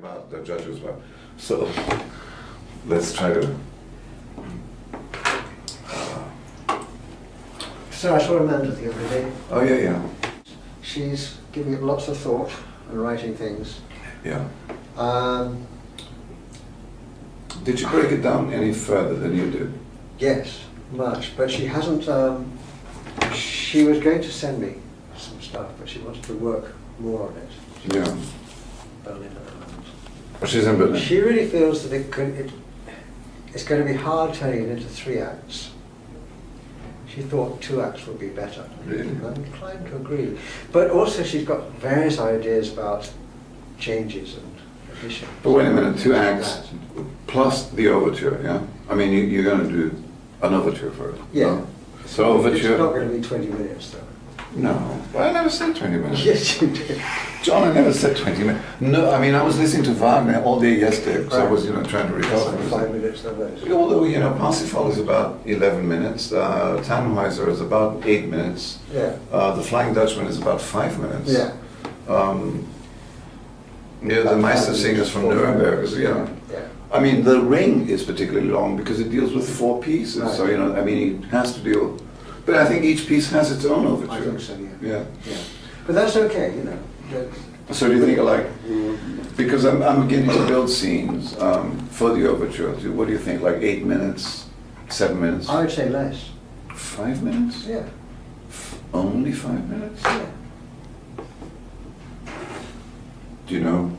about the judge as well. So let's try to. So I saw Amanda the other day. Oh yeah. She's giving it lots of thought and writing things. Yeah. Um, Did you break it down any further than you did? yes, much, but she hasn't. She was going to send me some stuff, but she wanted to work more on it. She's Yeah. in Berlin at the moment. Oh, she's in Berlin. She really feels that it's going to be hard turning it into 3 acts. She thought 2 acts would be better. Really? I'm inclined to agree. But also she's got various ideas about changes and additions. But wait a minute, 2 acts plus the overture, yeah? I mean, you're going to do an overture for it. Yeah. No? So overture. It's not going to be 20 minutes though. No. Well, I never said 20 minutes. Yes, you did. John, I never said 20 minutes. No, I mean, I was listening to Wagner all day yesterday because I was, trying to That's recover. like 5 minutes of those. Although, Parsifal is about 11 minutes, Tannhäuser is about 8 minutes, Yeah. the Flying Dutchman is about 5 minutes. Yeah. The About Meister 5 Singers from minutes, Nuremberg is, Yeah. I mean, The Ring is particularly long because it deals with 4 pieces. Right. So, he has to deal. But I think each piece has its own overture. I think so, Yeah. Yeah. But that's okay, So do you think, because I'm beginning to build scenes for the overture. What do you think, like 8 minutes, 7 minutes? I would say less. 5 minutes? Yeah. Only 5 minutes? Yeah. Do you know?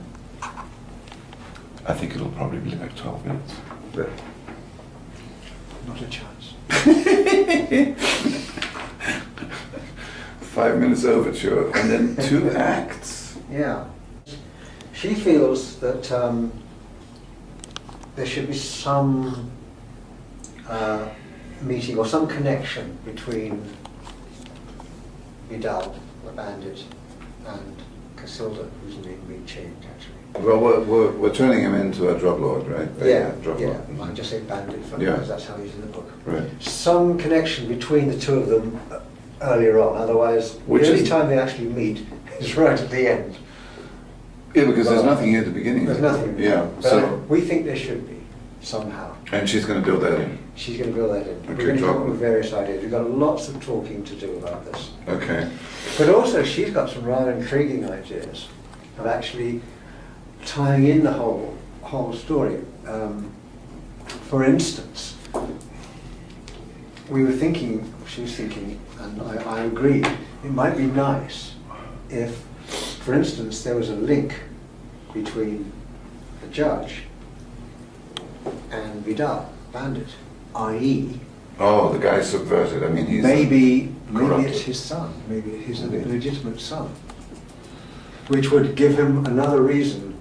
I think it'll probably be like 12 minutes. But Not a chance. 5 minutes overture and then 2 acts. Yeah. She feels that there should be some meeting or some connection between Vidal, the bandit, and Casilda, whose name we changed actually. Well, we're turning him into a drug lord, right? Drug yeah. lord. I just say bandit for Yeah. because that's how he's in the book. Right. Some connection between the two of them earlier on, otherwise Which the only is- time they actually meet is right at the end. Yeah, because there's Well, nothing here at the beginning. There's nothing. Yeah. But So, we think there should be, somehow. and she's going to build that in. She's going to build that in. Okay, We're going to come drop up it. with various ideas. We've got lots of talking to do about this. Okay. But also she's got some rather intriguing ideas of actually tying in the whole story. For instance, she was thinking, and I agreed, it might be nice if, for instance, there was a link between the judge and Vidal, bandit, i.e. Oh, the guy subverted. I mean, he's maybe corrupted. it's his son, maybe his illegitimate son, which would give him another reason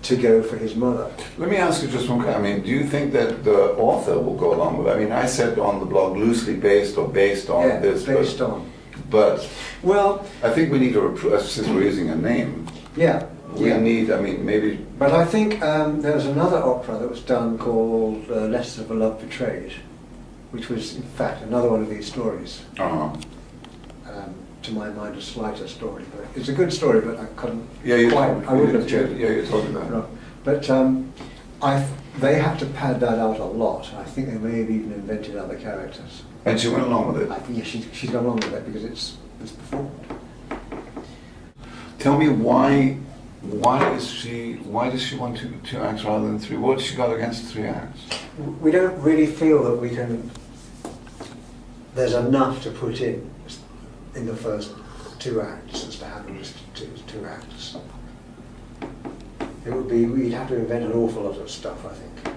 to go for his mother. Let me ask you just one question. I mean, do you think that the author will go along with it? I mean, I said on the blog loosely based or based on Yeah, this, based on. but Well, I think we need to, since we're using a name, yeah. we yeah. need, I mean, maybe. But I think there was another opera that was done called Letters of a Love Betrayed, which was in fact another one of these stories. Uh-huh. To my mind, a slighter story, but it's a good story. But I couldn't Yeah, you quite. told, I wouldn't have chosen. Yeah, you told me that. No. But they had to pad that out a lot. I think they may have even invented other characters. And she went along with I it. think yeah, she's gone along with it because it's performed. Tell me why does she want 2 acts rather than 3? What has she got against 3 acts? We don't really feel that we can. There's enough to put in the first 2 acts as to handle this 2 acts. We'd have to invent an awful lot of stuff, I think.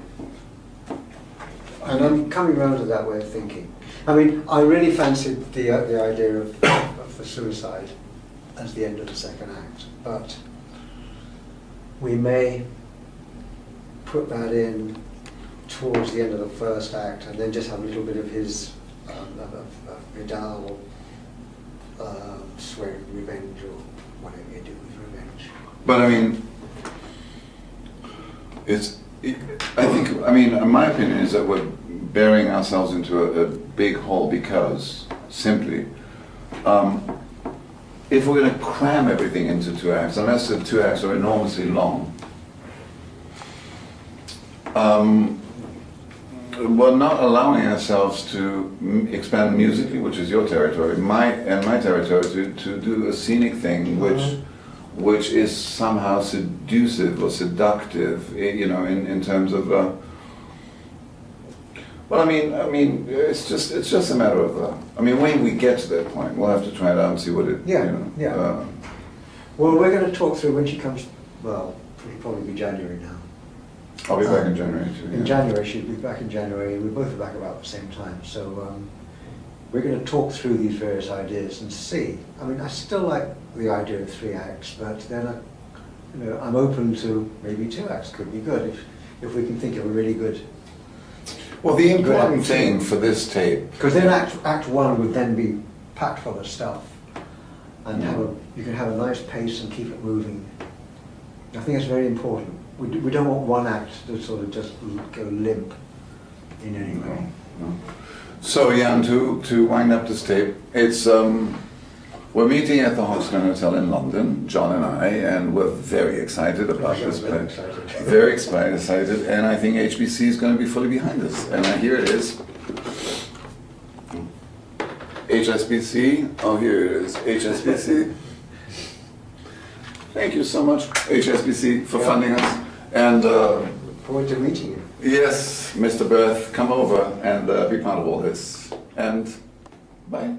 And I'm coming around to that way of thinking. I mean, I really fancied the idea of the suicide as the end of the 2nd act, but we may put that in towards the end of the 1st act and then just have a little bit of his Vidal swearing revenge or whatever you do with revenge. But I mean, my opinion is that we're burying ourselves into a big hole because simply, if we're going to cram everything into 2 acts, unless the 2 acts are enormously long, Well, not allowing ourselves to expand musically, which is your territory, my territory, to do a scenic thing, which is somehow seductive or seductive, you know, in terms of. Well, I mean, it's just a matter of. I mean, when we get to that point, we'll have to try it out and see what it. Yeah, you know, yeah. Well, we're going to talk through when she comes. Well, it'll probably be January now. I'll be back in January too. In January, she'll be back in January. We're both back about the same time. So we're going to talk through these various ideas and see. I mean, I still like the idea of 3 acts, but then I'm open to maybe 2 acts could be good if we can think of a really good. Well, the important thing for this tape. Because then act 1 would then be packed full of stuff, and you can have a nice pace and keep it moving. I think it's very important. We don't want one act to sort of just go limp in any way. No. So Jan, to wind up this tape, it's we're meeting at the Hoxton Hotel in London, John and I, and we're very excited about this play. Very excited, and I think HBC is going to be fully behind us. And here it is. HSBC. Oh, here it is. HSBC. Thank you so much, HSBC, for funding us. And Look forward to meeting you. yes, Mr. Berth, come over and be part of all this. And bye.